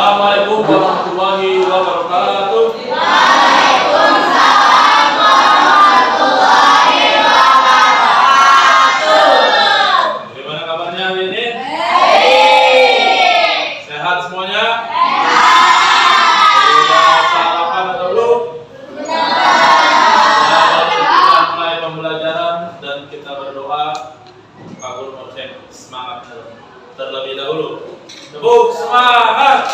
Assalamualaikum warahmatullahi wabarakatuh. Waalaikumsalam warahmatullahi wabarakatuh. Gimana kabarnya hari ini? Baik. Sehat semuanya? Sehat. Sudah sarapan atau belum? Sudah. Kita mulai pembelajaran dan kita berdoa. Pak Guru mau cek semangat terlebih dahulu. Tepuk semangat.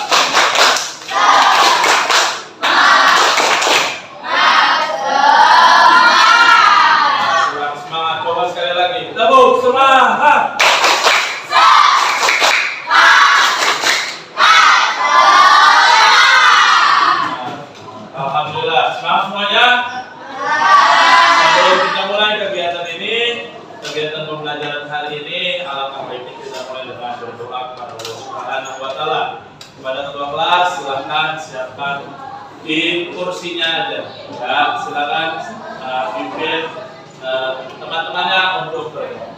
Kurang semangat. Coba sekali lagi. Tepuk semangat. Alhamdulillah. Semangat semuanya. Sebelum kita mulai kegiatan ini, kegiatan pembelajaran hari ini, alangkah baiknya kita mulai dengan berdoa kepada Allah Subhanahu wa Ta'ala. Kepada ketua kelas, silakan siapkan di kursinya aja. Ya, silakan pimpin teman-temannya untuk berdoa.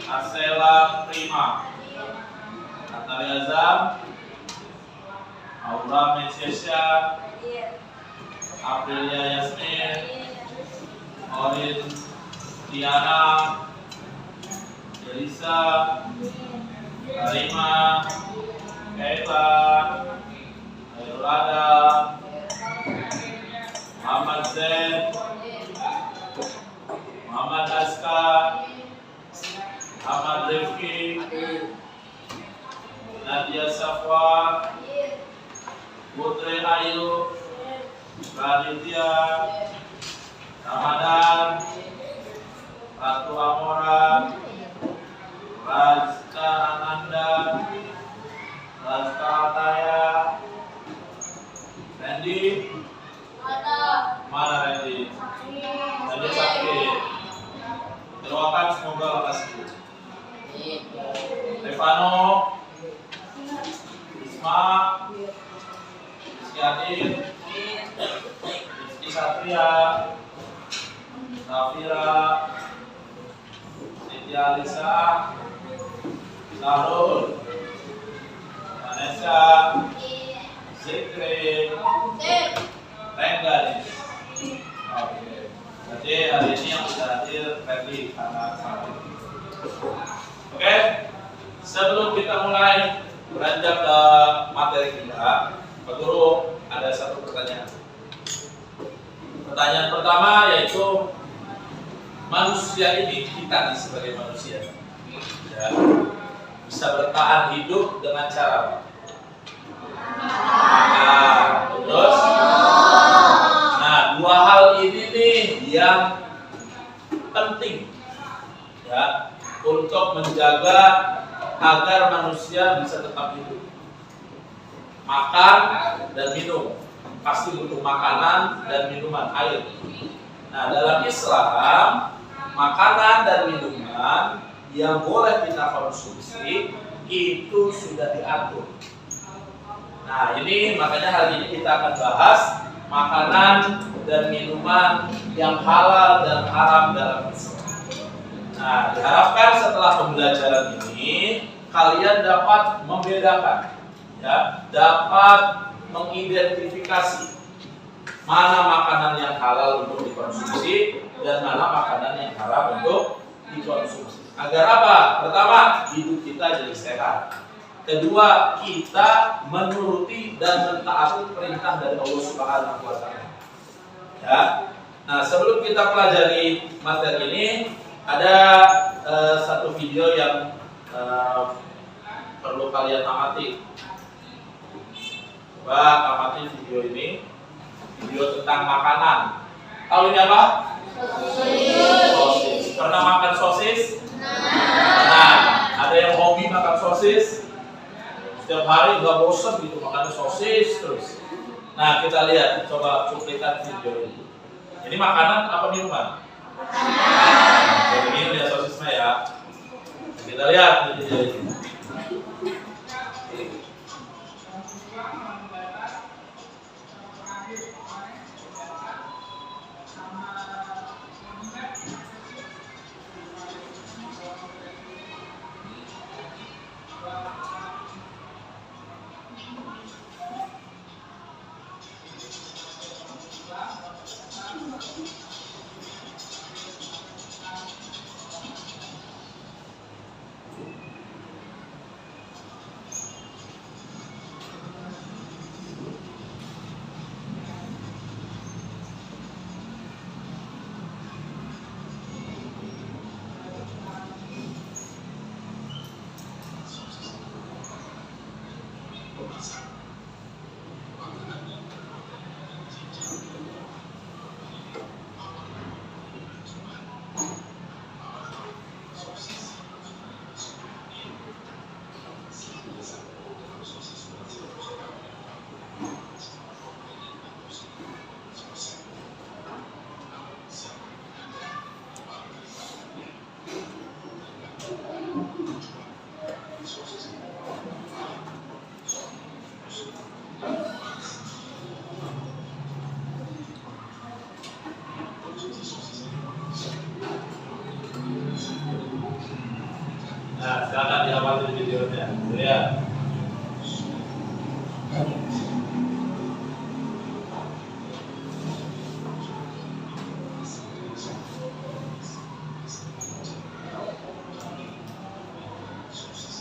Asela Prima, Natalia Zam, Aura Mesesya, Aprilia Yasmin, Orin Tiana, Elisa, Karima, Eva, Ayurada, Muhammad Zain, Muhammad Aska, Ahmad Rifki, Nadia Safwa, Putri Ayu, Raditya, Ramadan, Ratu Amora, Razka Ananda, Razka Ataya, Randy, mana Randy? Randy sakit. Doakan semoga lekas sembuh. Stefano, Isma, Rizky Adin, Rizky Satria, Safira, Tia Alisa, Sarul, Vanessa, Zikri, Rengganis. Oke. Berarti hari ini yang sudah hadir Ferdi karena sakit. Oke. Sebelum kita mulai beranjak ke materi kita, Pak Guru ada satu pertanyaan. Pertanyaan pertama yaitu manusia ini, kita nih sebagai manusia, ya, bisa bertahan hidup dengan cara apa? Makan. Terus, nah dua hal ini nih yang penting, ya, untuk menjaga agar manusia bisa tetap hidup. Makan dan minum, pasti butuh makanan dan minuman, air. Nah, dalam Islam, makanan dan minuman yang boleh kita konsumsi itu sudah diatur. Nah, ini makanya hari ini kita akan bahas makanan dan minuman yang halal dan haram dalam Islam. Nah, diharapkan setelah pembelajaran ini kalian dapat membedakan, ya, dapat mengidentifikasi mana makanan yang halal untuk dikonsumsi dan mana makanan yang haram untuk dikonsumsi. Agar apa? Pertama, hidup kita jadi sehat. Kedua, kita menuruti dan mentaati perintah dari Allah Subhanahu wa Ta'ala. Ya. Nah, sebelum kita pelajari materi ini, ada satu video yang perlu kalian amati. Coba amati video ini. Video tentang makanan. Tahu ini apa? Sosis. Pernah makan sosis? Nah, ada yang hobi makan sosis? Setiap hari nggak bosan gitu makan sosis terus. Nah, kita lihat, coba cuplikan video ini. Ini makanan apa minuman? Jadi minum ya sosisnya ya. Kita lihat video ini. Nah, silakan diawali videonya. Ya.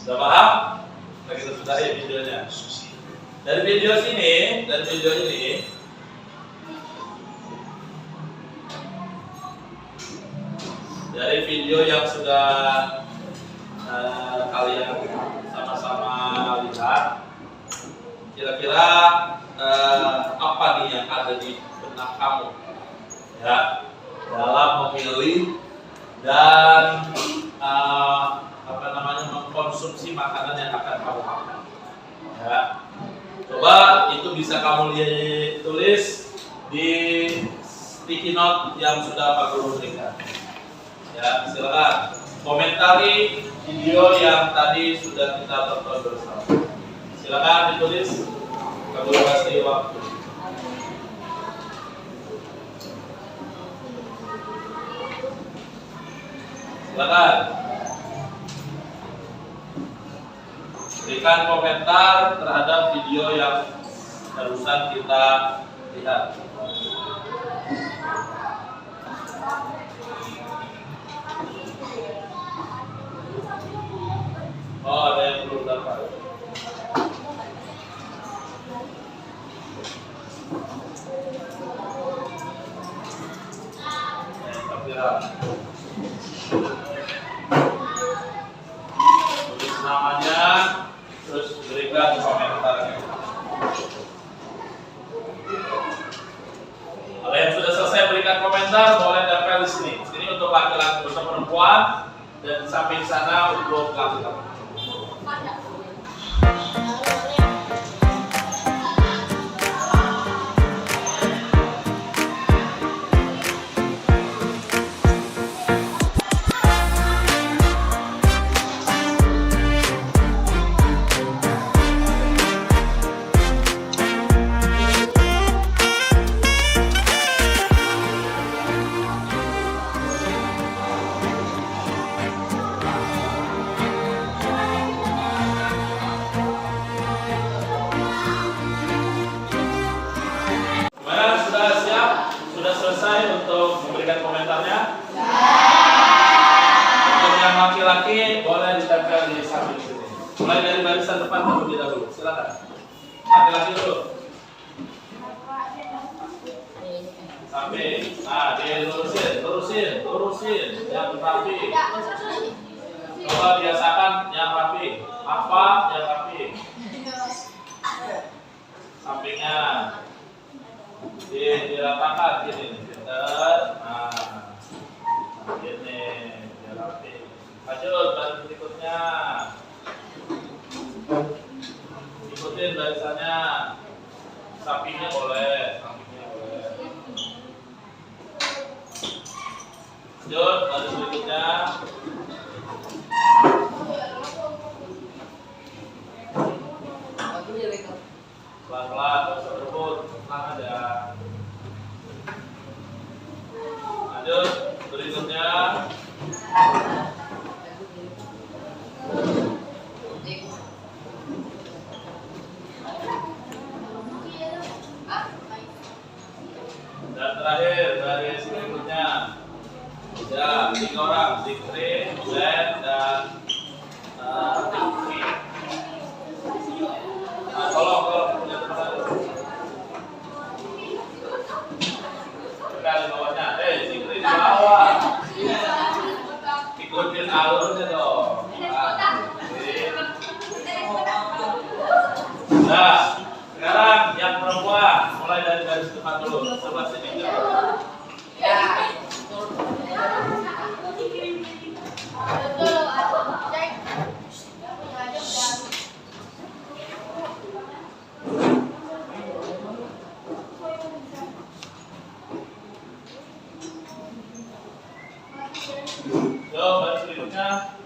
Sudah paham? Nah, kita sudahi videonya. Dari video ini, dari video yang sudah kalian sama-sama lihat, kira-kira apa nih yang ada di benak kamu, ya, dalam memilih dan mengkonsumsi makanan yang akan kamu makan, ya. Coba itu bisa kamu tulis di sticky note yang sudah Pak Guru berikan. Ya, silakan komentari video yang tadi sudah kita tonton bersama. Silakan ditulis, Pak Guru kasih waktu. Silakan. berikan komentar terhadap video yang barusan kita lihat. Oh, ada yang belum dapat. Tulis namanya, terus berikan komentarnya. Kalau yang sudah selesai berikan komentar, boleh tempel di sini. Ini untuk laki-laki, untuk perempuan, dan samping sana untuk laki-laki. Selesai untuk memberikan komentarnya? Untuk yang laki-laki boleh ditempel di samping sini. Mulai dari barisan depan terlebih dahulu. Silakan. Laki-laki dulu. Samping. Nah, terusin yang rapi. Coba biasakan yang rapi. Apa yang rapi? Sampingnya. Diratakan gini, nah, gini, biar rapi. Lanjut, baris berikutnya. Ikutin barisannya. Sampingnya boleh, Lanjut, baris berikutnya. Pelan-pelan, gak usah berebut, tenang aja. Lanjut, berikutnya. Dan terakhir, baris berikutnya. Ya, 3 orang, Zikri, Zen, dan Zikri. Nah, tolong punya teman lagi. Di bawahnya, Zikri di bawah. Ikutin alurnya dong. Nah, sekarang yang perempuan mulai dari garis depan dulu. Sebelah sini. Baris berikutnya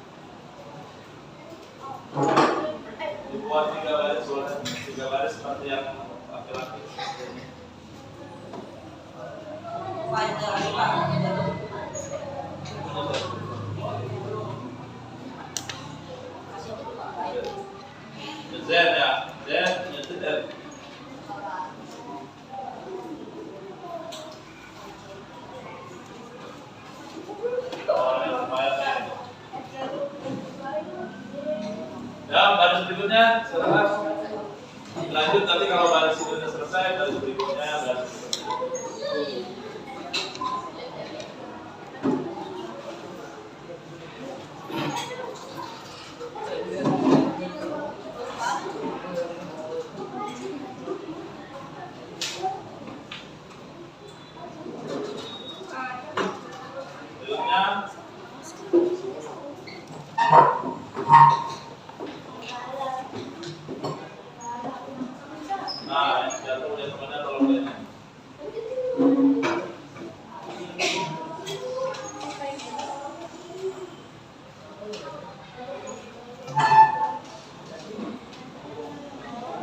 dibuat 3 baris, 3 baris seperti yang laki-laki. Zen ya, Zen. Ya, baris berikutnya silakan. Lanjut nanti kalau baris itu sudah selesai, baris berikutnya baris berikutnya. Nah, jatuh dia temannya tolong lihat.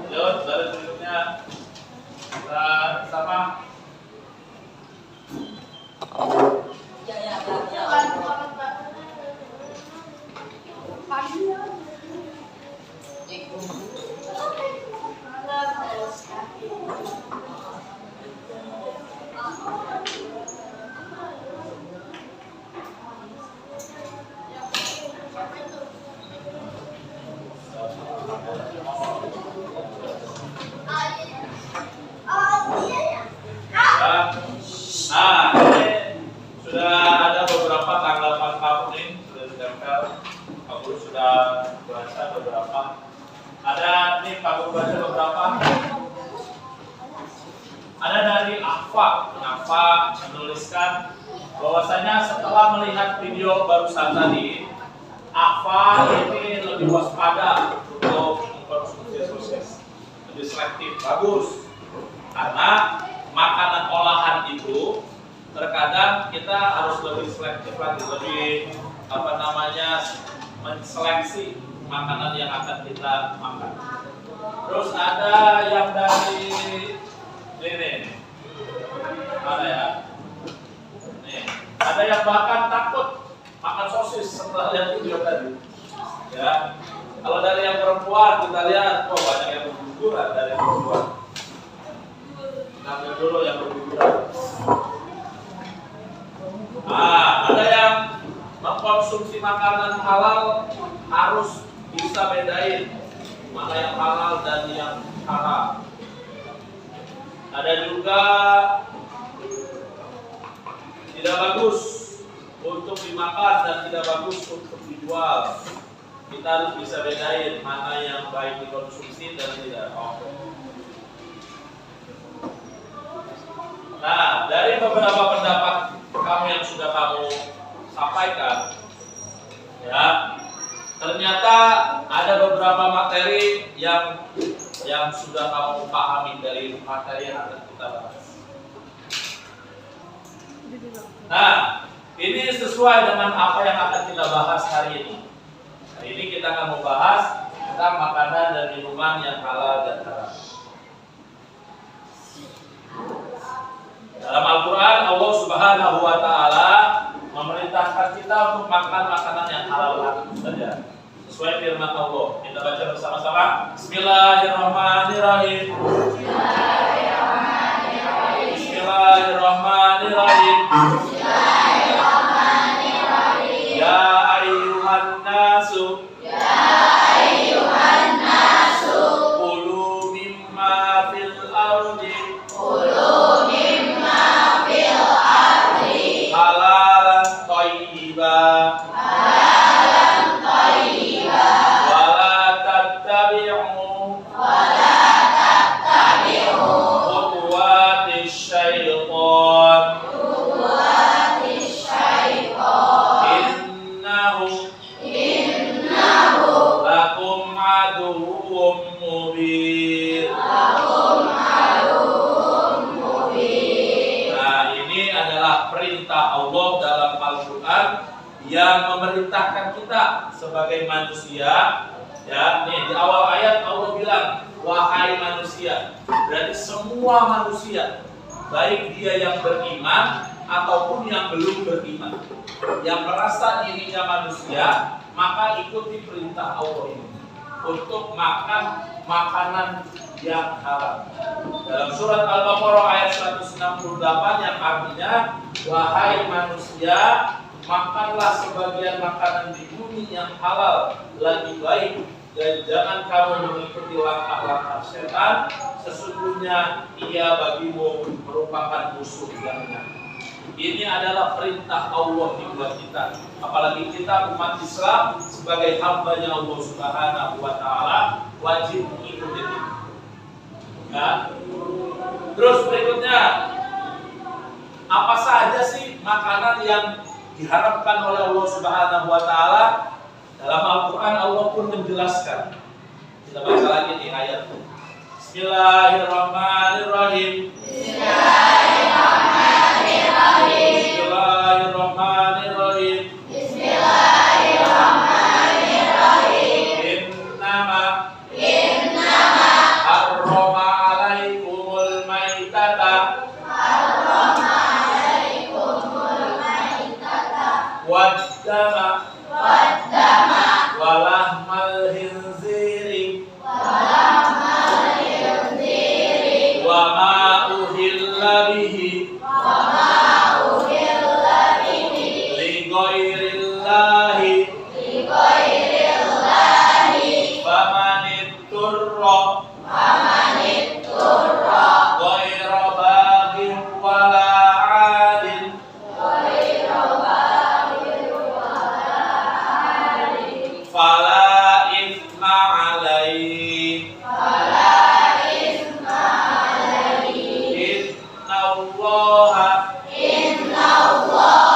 Lanjut, baris berikutnya kita sama. Ya. Nah, ini sudah ada beberapa tanggapan kamu nih, sudah ditempel. Pak Guru sudah baca beberapa. Ada nih Pak Guru baca beberapa. Ada dari Afa menuliskan bahwasanya setelah melihat video barusan tadi, Afa ini lebih waspada untuk mengkonsumsi sosis, lebih selektif. Bagus, karena makanan olahan itu terkadang kita harus lebih selektif lagi, lebih menseleksi makanan yang akan kita makan. Terus ada yang dari ini, mana ya? Nih, ada yang bahkan takut makan sosis setelah lihat video tadi. Ya, kalau dari yang perempuan kita lihat, banyak yang berguguran dari yang perempuan. Ambil dulu yang berguguran. Ada yang mengkonsumsi makanan halal harus bisa bedain mana yang halal dan yang haram. Ada juga tidak bagus untuk dimakan dan tidak bagus untuk dijual. Kita harus bisa bedain mana yang baik dikonsumsi dan tidak. Nah, dari beberapa pendapat kamu yang sudah kamu sampaikan, ya, ternyata ada beberapa materi yang sudah kamu pahami dari materi yang akan kita bahas. Nah, ini sesuai dengan apa yang akan kita bahas hari ini. Hari ini kita akan membahas tentang makanan dan minuman yang halal dan haram. Dalam Al-Quran, Allah Subhanahu wa Ta'ala memerintahkan kita untuk makan makanan yang halal saja. Sesuai firman Allah. Kita baca bersama-sama. Bismillahirrahmanirrahim. Bismillahirrahmanirrahim. Ya ayyuhan nasu. Kulu mimma fil ardi. Halalan thayyiban. Yang memerintahkan kita sebagai manusia, ya, nih di awal ayat Allah bilang, wahai manusia. Berarti semua manusia, baik dia yang beriman ataupun yang belum beriman, yang merasa dirinya manusia, maka ikuti perintah Allah ini untuk makan makanan yang halal. Dalam surat Al-Baqarah ayat 168 yang artinya, wahai manusia, makanlah sebagian makanan di bumi yang halal lebih baik, dan jangan kamu mengikuti langkah-langkah setan, sesungguhnya ia bagimu merupakan musuh yang nyata. Ini adalah perintah Allah buat kita, apalagi kita umat Islam sebagai hamba-Nya Allah Subhanahu wa Ta'ala wajib mengikuti ini. Ya. Terus berikutnya, apa saja sih makanan yang diharapkan oleh Allah Subhanahu wa Ta'ala? Dalam Al-Quran Allah pun menjelaskan. Kita baca lagi di ayat. Bismillahirrahmanirrahim. Bismillahirrahmanirrahim. Bismillahirrahmanirrahim. Innama harrama alaikumul maitata waddama walahmal khinziri wa ma uhilla bihi li ghairillahi famanitturra ghaira baghin wala Innallaha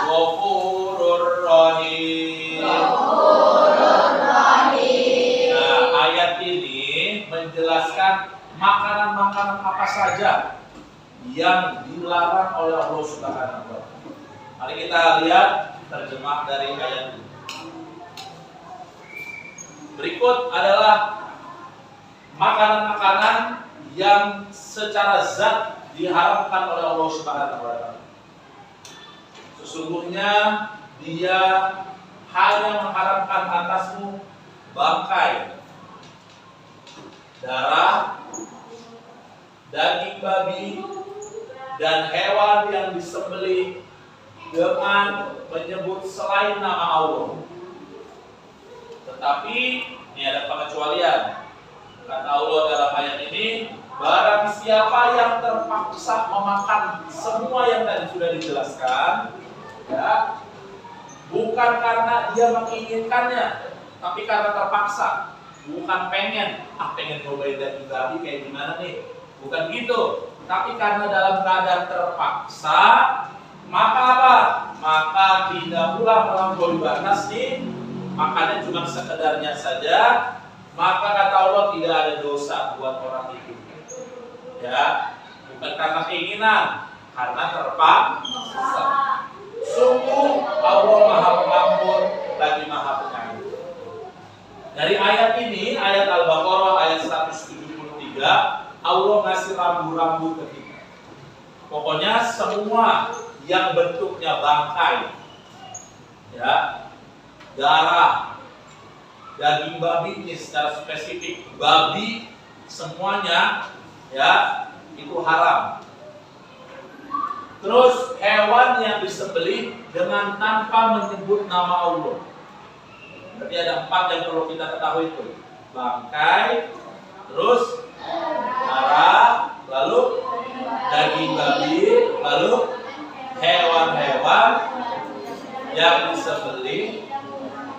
Ghafurur Rahim. Nah, ayat ini menjelaskan makanan-makanan apa saja yang dilarang oleh Allah Subhanahu wa taala. Mari kita lihat terjemah dari ayat ini. Berikut adalah makanan-makanan yang secara zat diharamkan oleh Allah Subhanahu wa taala. Sesungguhnya Dia hanya mengharamkan atasmu bangkai, darah, daging babi, dan hewan yang disembelih dengan menyebut selain nama Allah. Tetapi ini ada pengecualian. Kata Allah dalam ayat ini, barang siapa yang terpaksa memakan semua yang tadi sudah dijelaskan, ya, bukan karena dia menginginkannya, tapi karena terpaksa. Bukan pengen nyobain daging babi kayak gimana nih, bukan gitu. Tapi karena dalam keadaan terpaksa, maka apa? Maka tidak pula melampaui batas nih, makannya cuma sekedarnya saja, maka kata Allah tidak ada dosa buat orang itu. Ya, bukan karena keinginan, karena terpaksa. Sungguh Allah Maha Pengampun lagi Maha Penyayang. Dari ayat ini, ayat Al-Baqarah ayat 173, Allah ngasih rambu-rambu ke kita. Pokoknya semua yang bentuknya bangkai, ya, darah, daging babi ini secara spesifik, babi semuanya, ya, itu haram. Terus hewan yang disembelih dengan tanpa menyebut nama Allah. Berarti ada 4 yang perlu kita ketahui itu. Bangkai, terus darah, lalu daging babi, lalu hewan-hewan yang disembelih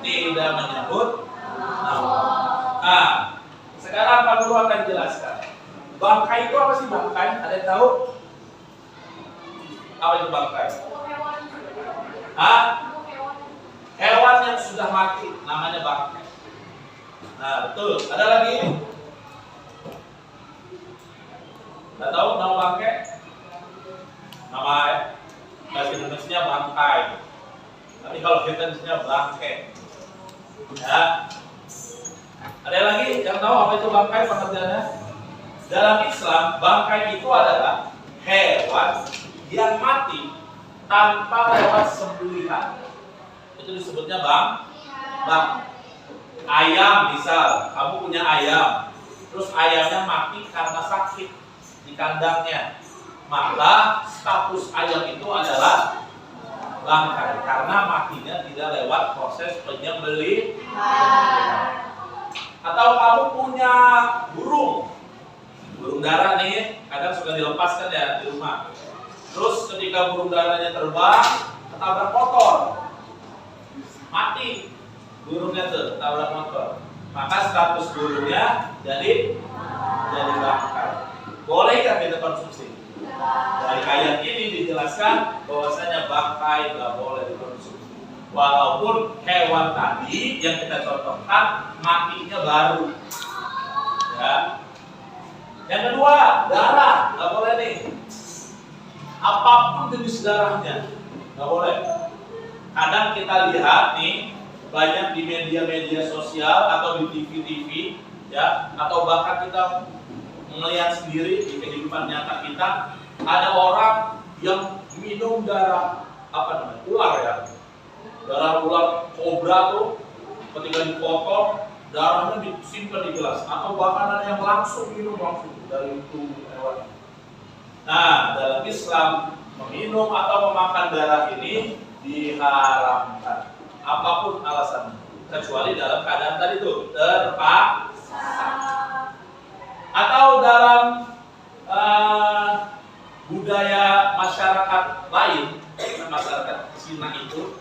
tidak menyebut nama. Nah, sekarang Pak Guru akan jelaskan. Bangkai itu apa sih bangkai? Ada yang tahu? Apa itu bangkai? Hah? Hewan yang sudah mati namanya bangkai. Nah, betul. Ada lagi? Nggak tahu nama bangkai? Nama bahasa Indonesia bangkai. Tapi kalau kita disini bangkai. Ya. Ada lagi yang tahu apa itu bangkai pengertiannya? Dalam Islam, bangkai itu adalah hewan yang mati tanpa lewat sembelihan. Itu disebutnya bang. Ayam misal, kamu punya ayam, terus ayamnya mati karena sakit di kandangnya, maka status ayam itu adalah bangkai karena matinya tidak lewat proses penyembelihan. Atau kamu punya burung darah nih, kadang suka dilepaskan ya di rumah. Terus ketika burung darahnya terbang, ketabrak motor, mati burungnya tuh, ketabrak motor. Maka status burungnya jadi bangkai. Boleh nggak kita konsumsi? Dari ayat ini dijelaskan bahwasanya bangkai nggak boleh dikonsumsi. Walaupun hewan tadi yang kita contohkan matinya baru. Ya. Yang kedua, darah nggak boleh nih. Apapun jenis darahnya nggak boleh. Kadang kita lihat nih banyak di media-media sosial atau di TV-TV, ya, atau bahkan kita melihat sendiri di kehidupan nyata kita, ada orang yang minum darah ular ya, darah ular kobra tuh, ketika dipotong darahnya disimpan di gelas, atau bahkan ada yang langsung minum langsung dari tubuh hewan. Nah, dalam Islam meminum atau memakan darah ini diharamkan, apapun alasannya, kecuali dalam keadaan tadi itu terpaksa. Atau dalam budaya masyarakat lain, masyarakat Cina itu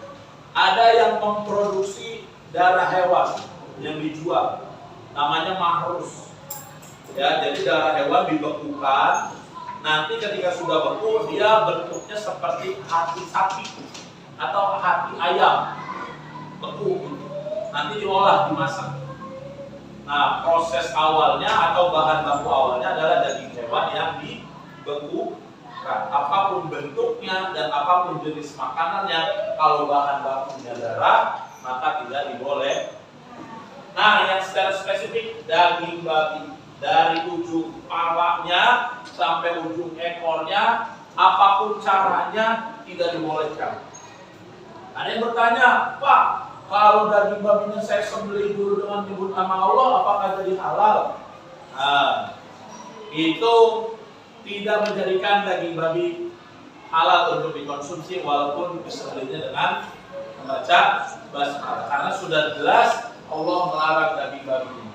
ada yang memproduksi darah hewan yang dijual, namanya mahrus. Ya, jadi darah hewan dibekukan, nanti ketika sudah beku dia bentuknya seperti hati sapi atau hati ayam beku, nanti diolah, dimasak. Nah, proses awalnya atau bahan baku awalnya adalah daging hewan yang dibekukan. Apapun bentuknya dan apapun jenis makanannya, kalau bahan bakunya darah, maka tidak diboleh. Nah, yang secara spesifik daging babi dari ujung palanya sampai ujung ekornya, apapun caranya tidak dibolehkan. Ada yang bertanya, Pak, kalau daging babinya saya sembelih dulu dengan nyebut nama Allah, apakah jadi halal? Nah, itu tidak menjadikan daging babi halal untuk dikonsumsi walaupun disembelihnya dengan membaca basmalah, karena sudah jelas Allah melarang daging babi ini.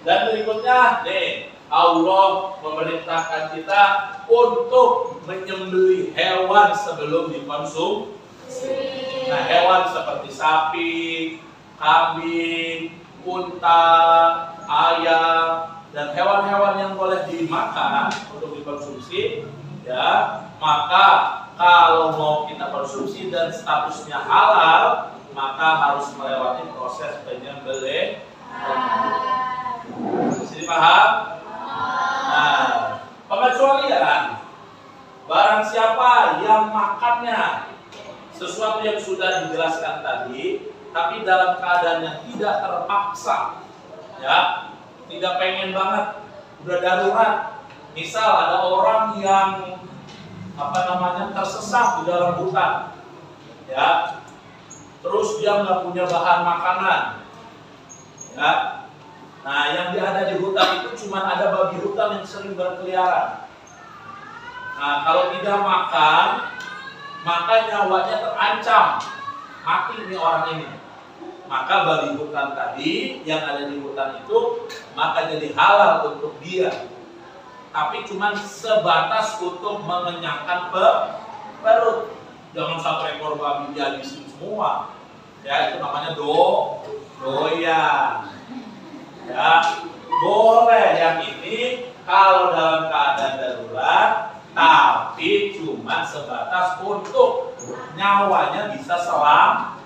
Dan berikutnya, nih, Allah memerintahkan kita untuk menyembelih hewan sebelum dikonsumsi. Nah, hewan seperti sapi, kambing, unta, ayam, dan hewan-hewan yang boleh dimakan untuk dikonsumsi, ya, maka kalau mau kita konsumsi dan statusnya halal, maka harus melewati proses penyembelihan. Bisa dipaham? Nah, pengecualian, barang siapa yang makannya sesuatu yang sudah dijelaskan tadi, tapi dalam keadaan yang tidak terpaksa, ya, tidak pengen banget, udah darurat. Misal ada orang yang tersesat di dalam hutan, ya, terus dia nggak punya bahan makanan, ya. Nah, yang ada di hutan itu cuma ada babi hutan yang sering berkeliaran. Nah, kalau tidak makan, maka nyawanya terancam, mati nih orang ini. Maka babi hutan tadi yang ada di hutan itu maka jadi halal untuk dia. Tapi cuma sebatas untuk mengenyangkan perut. Jangan satu ekor babi dihabisin semua. Ya, itu namanya doyan. Ya, boleh yang ini kalau dalam keadaan darurat, tapi cuma sebatas untuk nyawanya bisa selamat.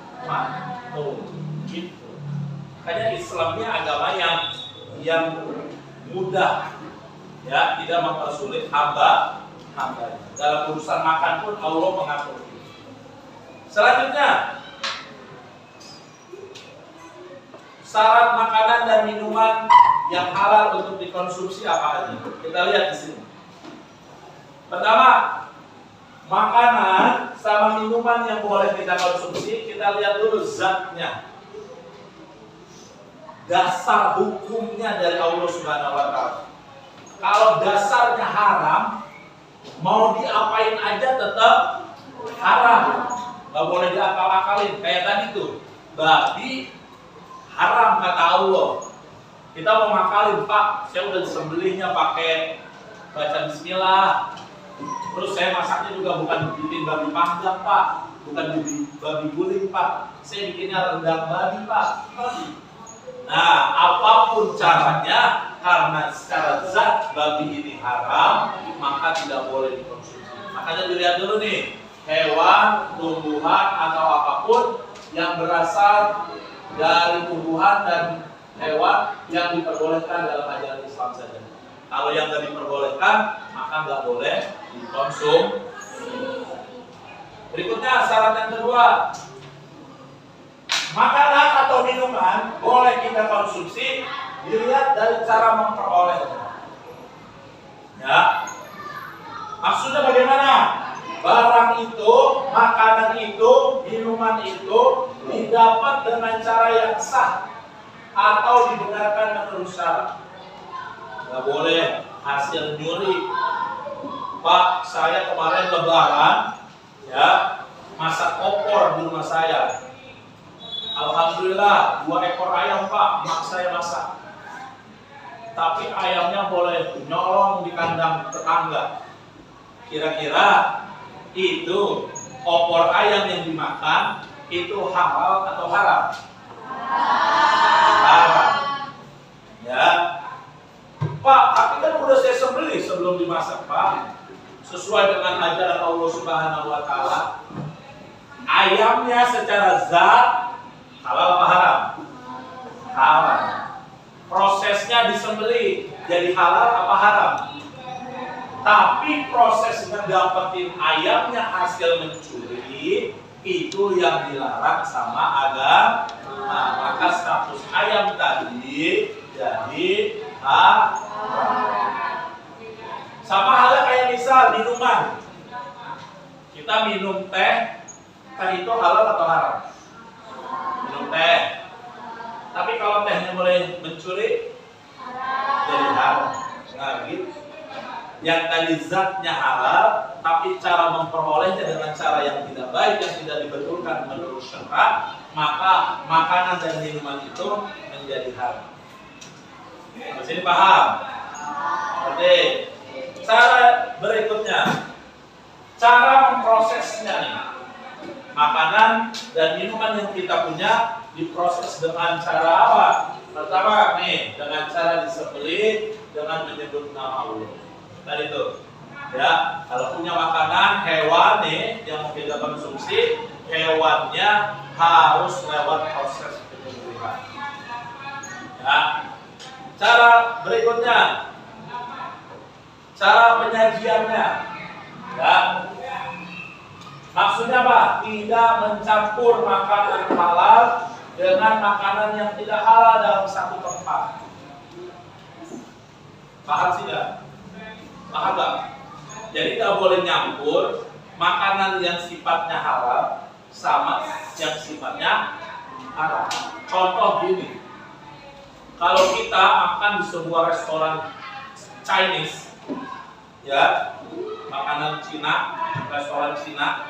Gitu. Makanya Islamnya agama yang mudah, ya, tidak mempersulit hamba. Dalam urusan makan pun Allah mengatur. Selanjutnya, syarat makanan dan minuman yang halal untuk dikonsumsi apa aja? Kita lihat di sini. Pertama, makanan sama minuman yang boleh kita konsumsi, kita lihat dulu zatnya. Dasar hukumnya dari Allah Subhanahu wa Ta'ala. Kalau dasarnya haram, mau diapain aja tetap haram. Gak boleh diakal-akalin. Kayak tadi tuh, babi haram kata Allah. Kita mau makalin, Pak, saya udah disembelihnya pakai baca bismillah. Terus saya masaknya juga bukan bikin babi panggang, Pak, bukan babi guling, Pak. Saya bikinnya rendang babi, Pak. Nah, apapun caranya, karena secara zat babi ini haram, maka tidak boleh dikonsumsi. Makanya dilihat dulu nih, hewan, tumbuhan atau apapun yang berasal dari tumbuhan dan hewan yang diperbolehkan dalam ajaran Islam saja. Kalau yang tidak diperbolehkan, maka nggak boleh dikonsumsi. Berikutnya syarat yang kedua, makanan atau minuman boleh kita konsumsi dilihat dari cara memperolehnya. Ya, maksudnya bagaimana? Barang itu, makanan itu, minuman itu didapat dengan cara yang sah atau dibenarkan menurut syarat. Nggak boleh hasil nyuri. Pak, saya kemarin lebaran, ya, masak opor di rumah saya. Alhamdulillah 2 ekor ayam, Pak, mak saya masak. Tapi ayamnya boleh nyolong di kandang tetangga. Kira-kira itu opor ayam yang dimakan itu halal atau haram? Haram. Ya. Pak, tapi kan udah saya sembelih sebelum dimasak, Pak. Sesuai dengan ajaran Allah Subhanahu wa taala. Ayamnya secara zat halal apa haram? Halal. Prosesnya disembelih jadi halal apa haram? Tapi proses ngedapetin ayamnya hasil mencuri itu yang dilarang sama agama. Nah, maka status ayam tadi jadi haram. Sama halnya kayak misal minuman. Kita minum teh itu halal atau haram? Minum teh. Tapi kalau tehnya mulai mencuri jadi haram. Nah, gitu. Yang tadi zatnya halal, tapi cara memperolehnya dengan cara yang tidak baik, yang tidak dibetulkan menurut syara, maka makanan dan minuman itu menjadi haram. Masih ini paham? Oke. Cara berikutnya, cara memprosesnya nih. Makanan dan minuman yang kita punya diproses dengan cara apa? Pertama nih, dengan cara disembelih dengan menyebut nama Allah. Tadi itu, ya, kalau punya makanan hewan nih yang mau kita konsumsi, hewannya harus lewat proses penyembelihan. Ya. Cara berikutnya, cara penyajiannya, ya. Maksudnya apa? Tidak mencampur makanan halal dengan makanan yang tidak halal dalam satu tempat. Paham sih nggak? Paham nggak? Jadi nggak boleh nyampur makanan yang sifatnya halal sama yang sifatnya haram. Contoh gini, kalau kita makan di sebuah restoran Chinese, ya, makanan Cina, restoran Cina,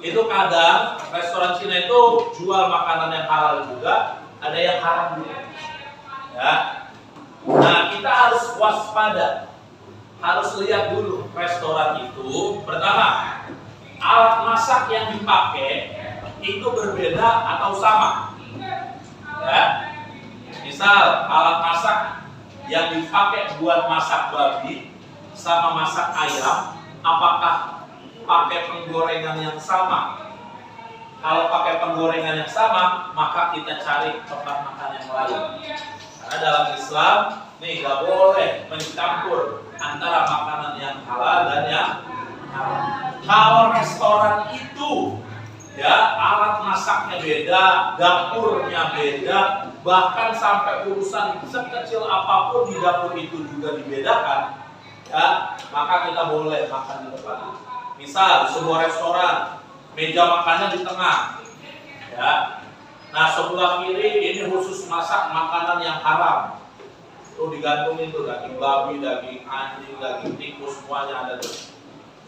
itu kadang restoran Cina itu jual makanan yang halal juga, ada yang haram juga, ya. Nah, kita harus waspada. Harus lihat dulu restoran itu, pertama, alat masak yang dipakai itu berbeda atau sama. Ya. Misal alat masak yang dipakai buat masak babi sama masak ayam, apakah pakai penggorengan yang sama? Kalau pakai penggorengan yang sama, maka kita cari tempat makan yang lain. Karena dalam Islam nih nggak boleh mencampur antara makanan yang halal dan yang haram. Kalau restoran itu, ya, alat masaknya beda, dapurnya beda, bahkan sampai urusan sekecil apapun di dapur itu juga dibedakan, ya, maka kita boleh makan di tempat itu. Misal sebuah restoran, meja makannya di tengah, ya. Nah, sebelah kiri ini khusus masak makanan yang haram. Tuh digantungin tuh daging babi, daging anjing, daging tikus, semuanya ada tuh.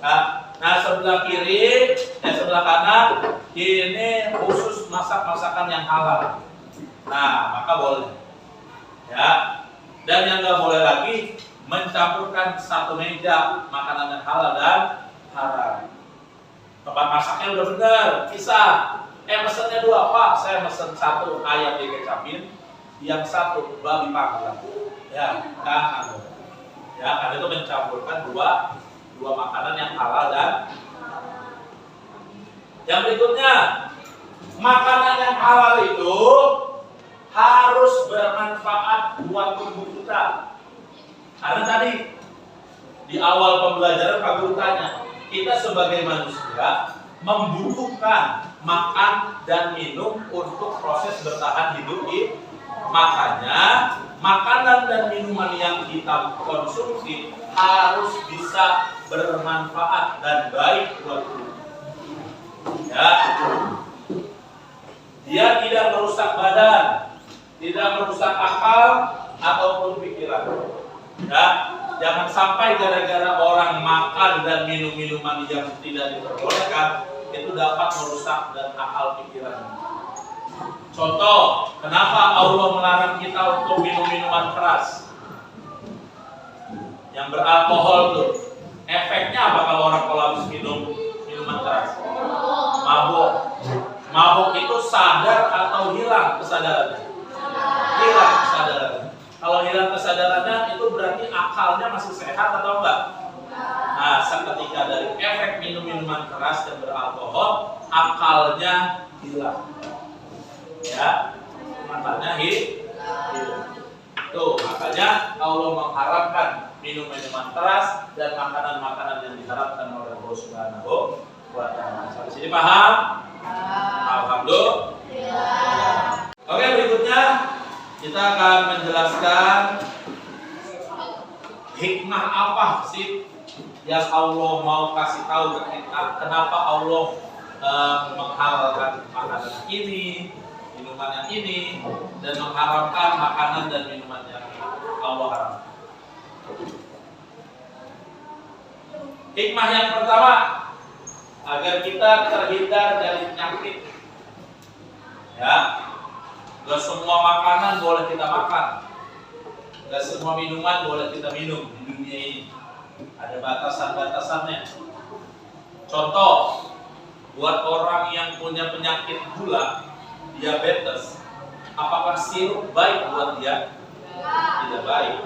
Nah, sebelah kiri, sebelah kanan ini khusus masakan yang halal. Nah, maka boleh. Ya. Dan yang nggak boleh lagi mencampurkan satu meja makanan yang halal dan haram. Tempat masaknya udah benar, pisah. Mesennya 2, Pak. Saya mesen 1 ayam dikecapin, yang 1 babi panggang. Ya, jangan. Ya, karena itu mencampurkan dua makanan yang halal dan yang berikutnya, makanan yang halal itu harus bermanfaat buat tubuh kita. Karena tadi di awal pembelajaran Pak Guru tanya, kita sebagai manusia membutuhkan makan dan minum untuk proses bertahan hidup ini. Makanya makanan dan minuman yang kita konsumsi harus bisa bermanfaat dan baik buat tubuh. Ya, dia tidak merusak badan, tidak merusak akal ataupun pikiran. Ya, jangan sampai gara-gara orang makan dan minum minuman yang tidak diperbolehkan itu dapat merusak dan akal pikiran. Contoh, kenapa Allah melarang kita untuk minum minuman keras yang beralkohol tuh? Efeknya apa kalau orang habis minum minuman keras? Mabuk. Mabuk itu sadar atau hilang kesadarannya? Hilang kesadarannya. Kalau hilang kesadarannya itu berarti akalnya masih minuman keras dan beralkohol, akalnya hilang. Ya, akalnya hilang. Tuh, makanya Allah mengharamkan minum-minuman keras dan makanan-makanan yang diharapkan oleh Allah Subhanahu wa Ta'ala. Sampai sini paham? Alhamdulillah. Oke, berikutnya kita akan menjelaskan hikmah apa sih yang Allah mau kasih tahu ke kita. Kenapa Allah menghalalkan makanan ini, minuman yang ini, dan mengharamkan makanan dan minuman yang Allah haramkan. Hikmah yang pertama, agar kita terhindar dari penyakit. Ya, gak semua makanan boleh kita makan, gak semua minuman boleh kita minum di dunia ini. Ada batasan-batasannya. Contoh, buat orang yang punya penyakit gula, diabetes, apakah sirup baik buat dia? Tidak baik.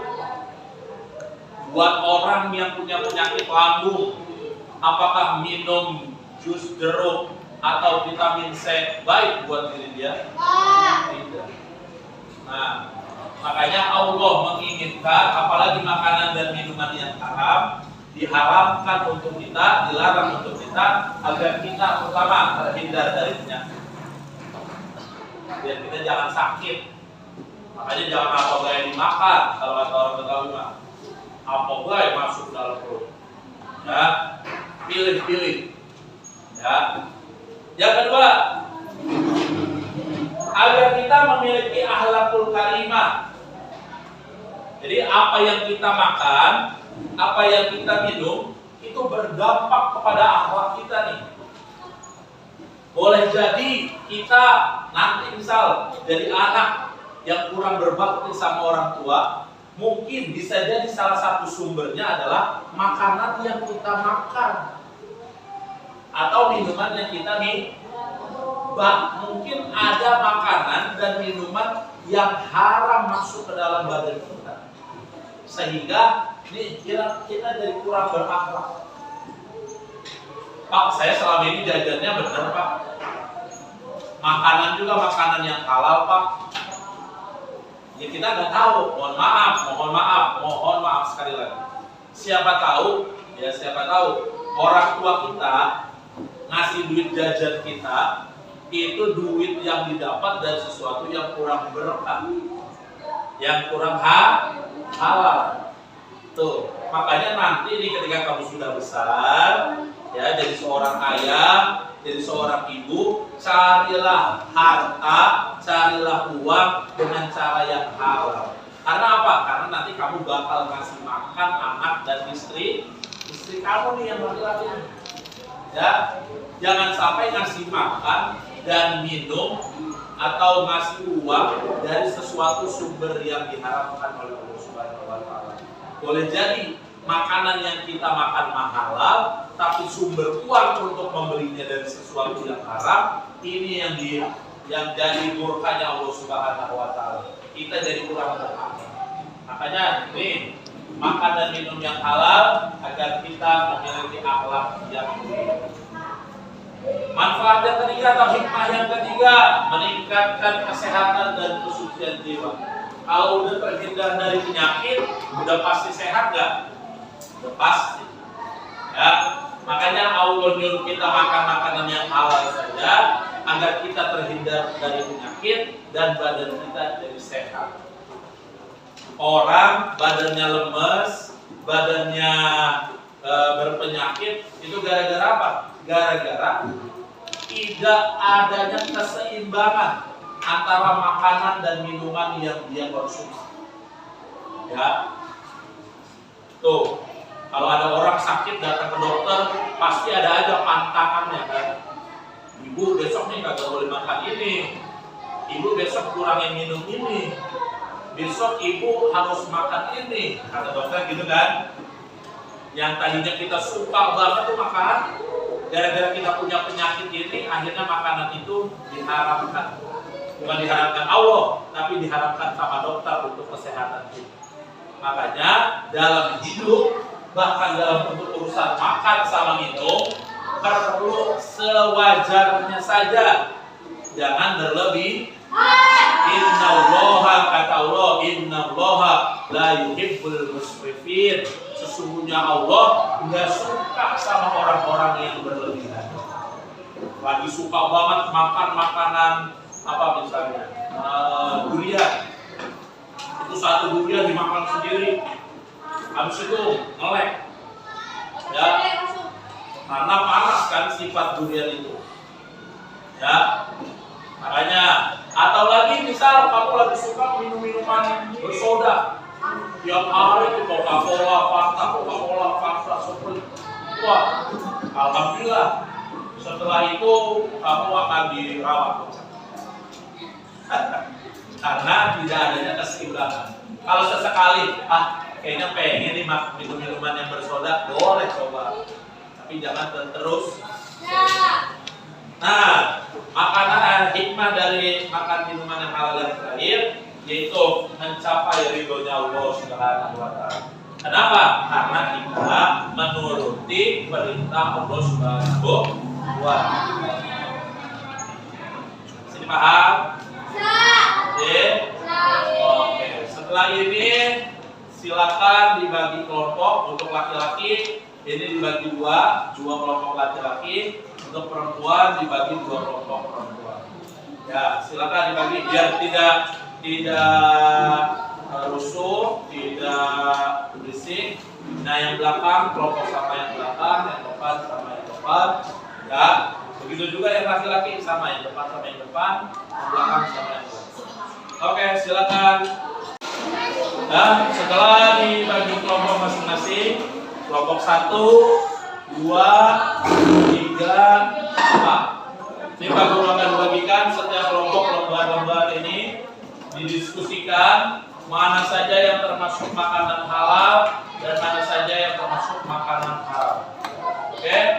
Buat orang yang punya penyakit lambung, apakah minum jus jeruk atau vitamin C baik buat diri dia? Tidak. Nah, makanya Allah menginginkan, apalagi makanan dan minuman yang haram diharamkan untuk kita, dilarang untuk kita, agar kita pertama terhindar dari penyakit. Biar kita jangan sakit. Makanya jangan apa gaya dimakan, kalau kata orang Betawi mah. Apa gaya masuk dalam perut. Ya, pilih-pilih. Ya. Yang kedua, agar kita memiliki akhlakul karimah. Jadi apa yang kita makan, apa yang kita minum, itu berdampak kepada akhlak kita nih. Boleh jadi kita nanti misal jadi anak yang kurang berbakti sama orang tua, mungkin bisa jadi salah satu sumbernya adalah makanan yang kita makan atau minuman yang kita minum. Mungkin ada makanan dan minuman yang haram masuk ke dalam badan kita, sehingga ini kita jadi kurang berakhlak. Pak, saya selama ini jajannya benar Pak. Makanan juga makanan yang halal Pak. Ya kita nggak tahu. Mohon maaf sekali lagi. Siapa tahu orang tua kita ngasih duit jajan kita itu duit yang didapat dari sesuatu yang kurang berkah, yang kurang halal. Tuh, makanya nanti nih ketika kamu sudah besar, ya jadi seorang ayah, jadi seorang ibu, carilah harta, carilah uang dengan cara yang halal. Karena apa? Karena nanti kamu bakal ngasih makan anak dan istri kamu nih yang laki-laki. Ya, jangan sampai ngasih makan dan minum atau ngasih uang dari sesuatu sumber yang diharamkan oleh Allah Subhanahu wa Ta'ala. Boleh jadi makanan yang kita makan halal, tapi sumber uang untuk membelinya dari sesuatu yang haram, ini yang jadi murkanya Allah Subhanahu wa Ta'ala. Kita jadi kurang berakhlak. Makanya ini makan dan minum yang halal agar kita memiliki akhlak yang mulia. Manfaat yang ketiga atau hikmah yang ketiga, meningkatkan kesehatan dan kesucian jiwa. Kalau udah terhindar dari penyakit, udah pasti sehat nggak? Udah pasti. Ya, makanya Allah nyuruh kita makan makanan yang halal saja, agar kita terhindar dari penyakit dan badan kita jadi sehat. Orang badannya lemes, badannya berpenyakit, itu gara-gara apa? Gara-gara tidak adanya keseimbangan antara makanan dan minuman yang dia konsumsi. Ya, tuh kalau ada orang sakit datang ke dokter, pasti ada aja pantangannya kan. Ibu besok nih kagak boleh makan ini, ibu besok kurangin minum ini, besok ibu harus makan ini, kata dokter gitu kan. Yang tadinya kita suka banget tuh makan, gara-gara kita punya penyakit ini, akhirnya makanan itu diharamkan. Bukan diharamkan Allah, tapi diharamkan sama dokter untuk kesehatan kita. Makanya dalam hidup, bahkan dalam bentuk urusan makan sama minum, perlu sewajarnya saja, jangan berlebih. Innallaha, kata Allah, innallaha la yuhibbul musrifin. Sesungguhnya Allah nggak suka sama orang-orang yang berlebihan. Lagi suka banget makan makanan apa misalnya durian, itu satu durian dimakan sendiri, habis itu ngelek, ya, karena panas kan sifat durian itu, ya. Makanya, atau lagi misal kamu lagi suka minum minuman bersoda, tiap hari itu Coca-Cola, Fanta, Sprite. Wah, alhamdulillah. Setelah itu kamu akan dirawat karena tidak adanya keseimbangan. Kalau sesekali, kayaknya pengen nih minum minuman yang bersoda, boleh coba, tapi jangan terus. Nah, makanan hikmah dari makan minuman yang halal yang terakhir yaitu mencapai ridhonya Allah Subhanahu wa Ta'ala. Kenapa? Karena kita menuruti perintah Allah Subhanahu wa Ta'ala. Sini paham? Oke. Setelah ini silakan dibagi kelompok. Untuk laki-laki ini dibagi dua kelompok laki-laki. Untuk perempuan dibagi dua kelompok perempuan. Ya, silakan dibagi biar tidak rusuh, tidak berisik. Nah, yang belakang kelompok sama yang belakang, yang depan sama yang depan. Ya, begitu juga yang laki-laki sama yang depan sama yang depan, yang belakang sama yang belakang. Oke, silakan. Nah, setelah dibagi kelompok masing-masing, kelompok 1, 2, 3, 4. Ini Pak Guru akan bagikan setiap kelompok lembar-lembar ini didiskusikan mana saja yang termasuk makanan halal dan mana saja yang termasuk makanan haram. Oke?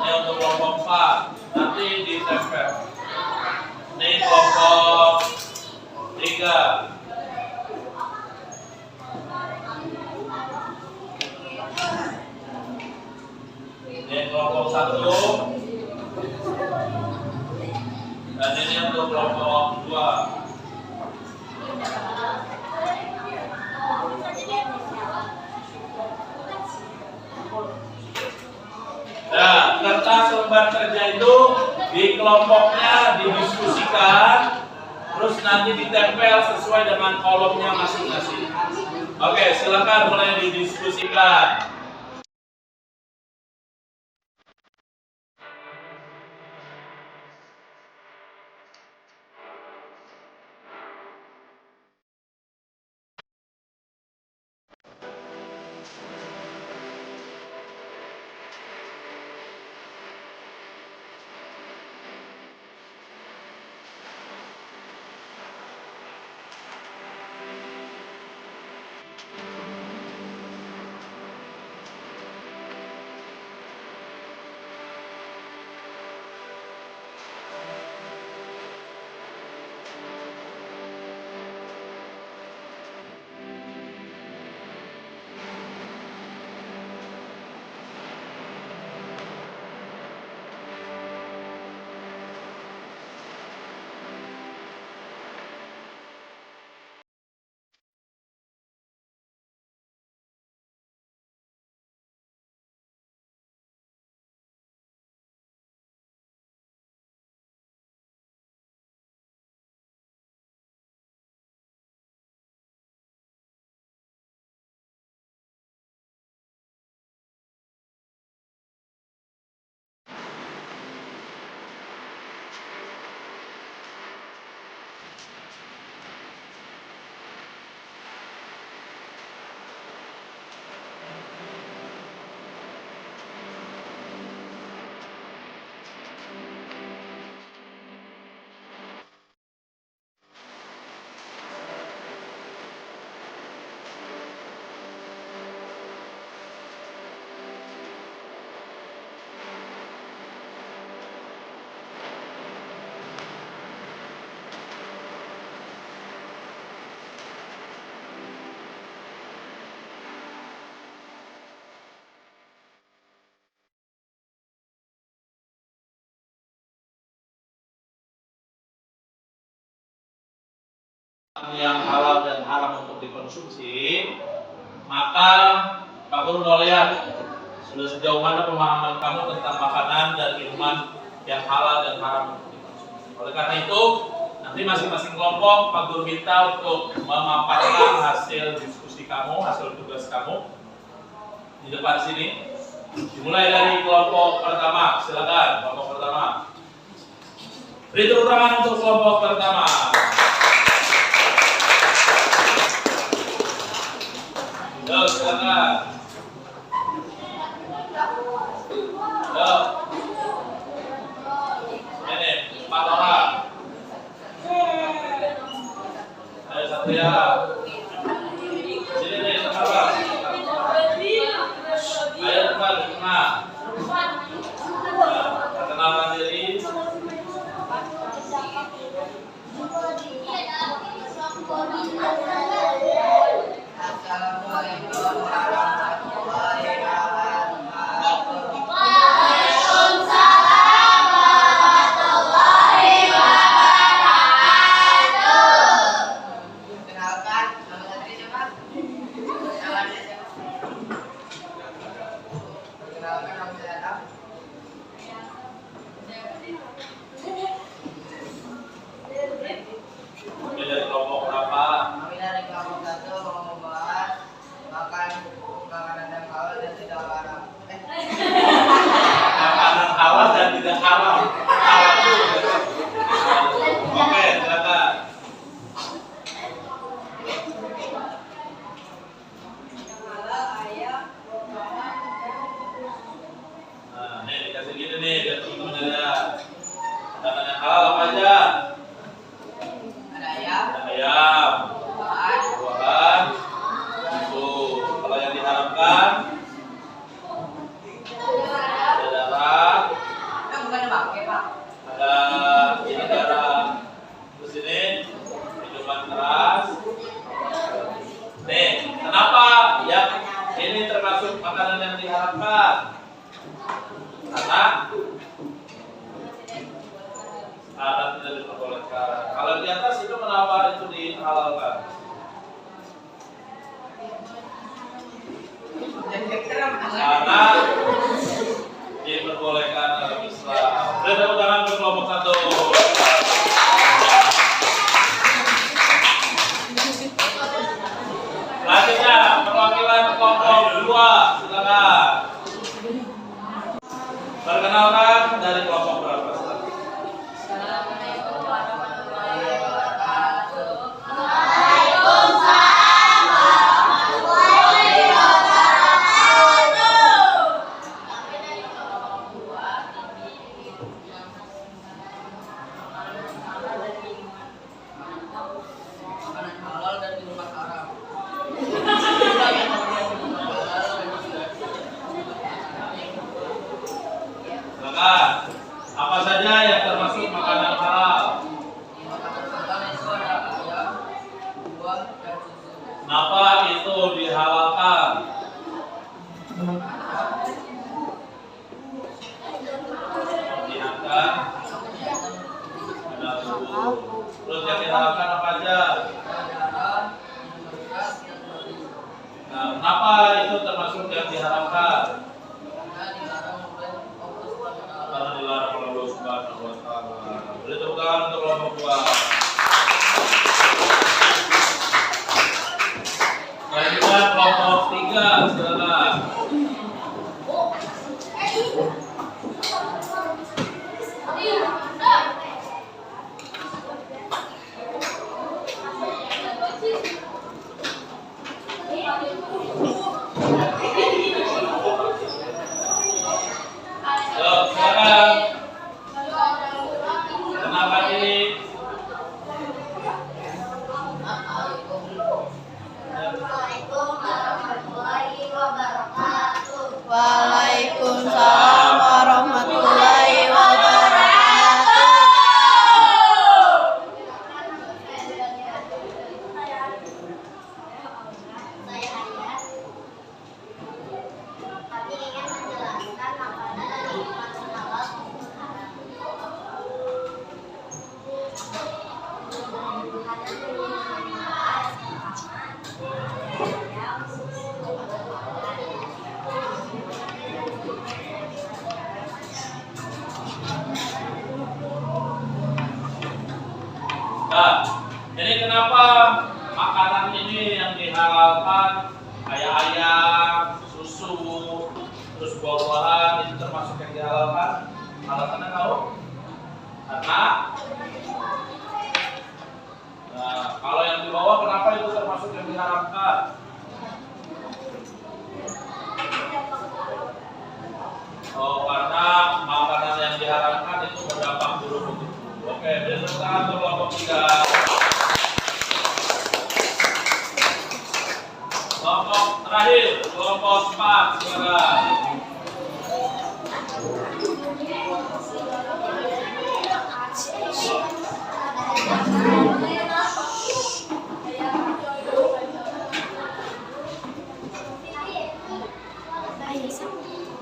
Ini untuk kelompok 4 nanti ditempel. Ini kelompok 3. Ini kelompok 1 dan ini untuk kelompok 2. Nah, kertas lembar kerja itu di kelompoknya didiskusikan, terus nanti ditempel sesuai dengan kolomnya masing-masing. Oke, silakan mulai didiskusikan. yang halal dan haram untuk dikonsumsi, maka Pak Guru mau lihat sudah sejauh mana pemahaman kamu tentang makanan dan minuman yang halal dan haram untuk dikonsumsi. Oleh karena itu, nanti masing-masing kelompok Pak Guru minta untuk memaparkan hasil diskusi kamu, hasil tugas kamu di depan sini. Dimulai dari kelompok pertama, silakan kelompok pertama. Beri tepuk tangan untuk kelompok pertama. Yo, silakan. Yo. Ini 4 orang. Ayo Satria. Sini nih, sekarang. Ayo depan, tengah. Perkenalkan diri. Assalamualaikum warahmatullahi wabarakatuh. Kenalkan, nama saya siapa? Nama saya siapa? Kenalkan, nama saya Adam. Ini dari kelompok berapa? Kami dari kelompok 1 mau membahas makan makanan yang halal dan tidak haram. Makanan halal dan tidak haram. Halal juga. Oke, silakan. Nah, nih dikasih gini nih, biar teman-teman lihat. Makanan yang halal apa aja? Ada ayam, Ada ayam, buah, buah-buahan, susu. Kalau yang diharamkan, ada darah, bukan pakai Pak. ada ini darah. Terus ini minuman keras. Nih, kenapa ya ini termasuk makanan yang diharamkan? Karena tidak diperbolehkan. Kalau di atas itu kenapa itu dihalalkan? Karena diperbolehkan dalam Islam. Beri tepuk tangan untuk kelompok 1. Selanjutnya perwakilan kelompok 2, silakan. Perkenalkan dari kelompok berapa? Assalamualaikum warahmatullahi wabarakatuh. Makanan halal dan minuman haram. Silakan. Apa saja yang termasuk makanan halal? Di makanan halal itu ada ayam, buah, dan susu. Kenapa itu dihalalkan? Diharamkan ada susu. Terus yang dihalalkan apa aja? Darah, minuman keras, dan roti. Nah, kenapa itu termasuk yang diharamkan? Karena dilarang oleh Allah Subhanahu wa Ta'ala. Karena dilarang oleh Allah Subhanahu wa Ta'ala. Beri tepuk tangan untuk kelompok 2. Selanjutnya kelompok 3, silakan. kenapa makanan ini yang dihalalkan kayak ayam, susu, terus buah-buahan itu termasuk yang dihalalkan? Alasannya tahu? Karena kalau yang di bawah kenapa itu termasuk yang diharamkan? Oh, karena makanan yang diharamkan itu berdampak buruk untuk tubuh. Oke, besok tangan untuk kelompok 3. Kelompok terakhir, kelompok 4, silakan.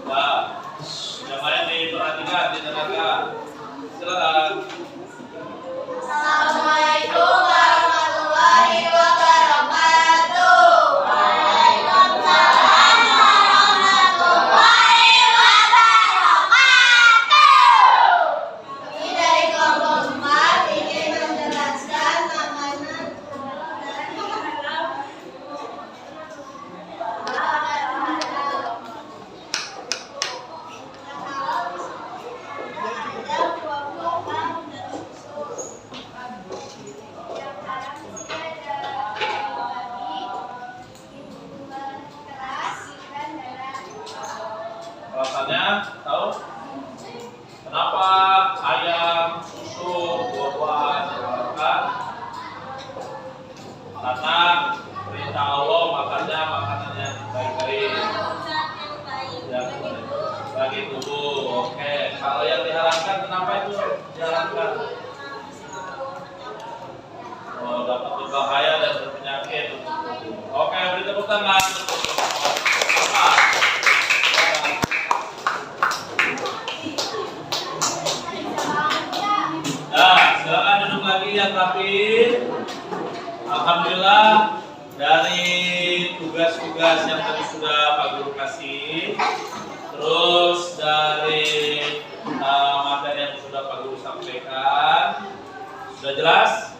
Nah, yang lain diperhatikan, didengarkan. Silakan. Assalamualaikum warahmatullahi wabarakatuh. Waalaikumsalam warahmatullahi wabarakatuh. Kami dari kelompok 4 ingin menjelaskan makanan Alasannya tahu? Kenapa ayam, susu, buah-buahan diharamkan? Karena perintah Allah makannya makanan yang baik-baik, yang bagi tubuh. Oke, kalau yang diharamkan kenapa itu diharamkan? Oh, dapat berbahaya dan berpenyakit untuk tubuh. Oke, beri tepuk tangan untuk apa? Nah, silakan duduk lagi yang rapi. Alhamdulillah dari tugas-tugas yang tadi sudah Pak Guru kasih, terus dari materi yang sudah Pak Guru sampaikan, sudah jelas?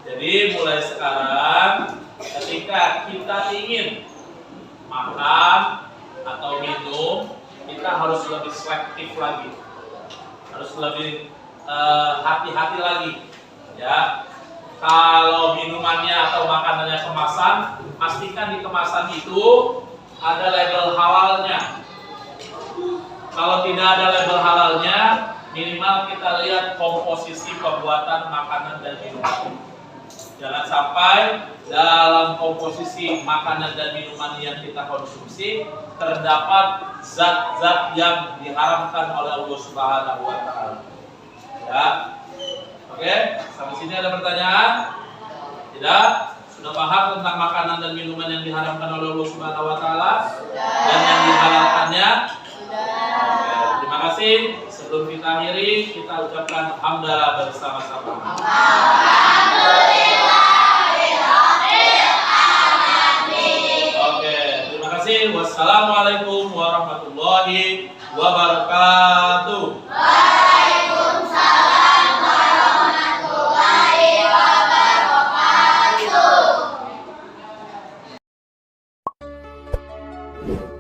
Jadi mulai sekarang ketika kita ingin makan atau minum, kita harus lebih selektif lagi, harus lebih hati-hati lagi, ya. Kalau minumannya atau makanannya kemasan, pastikan di kemasan itu ada label halalnya. Kalau tidak ada label halalnya, minimal kita lihat komposisi pembuatan makanan dan minuman. Jangan sampai dalam komposisi makanan dan minuman yang kita konsumsi terdapat zat-zat yang diharamkan oleh Allah Subhanahu wa Ta'ala. Ya. Oke, sampai sini ada pertanyaan? Tidak? Sudah paham tentang makanan dan minuman yang diharamkan oleh Allah Subhanahu wa Ta'ala dan yang dihalalkannya? Oke, terima kasih. Sebelum kita akhiri, kita ucapkan hamdalah bersama-sama. Oke, terima kasih. Wassalamualaikum warahmatullahi wabarakatuh. Thank you.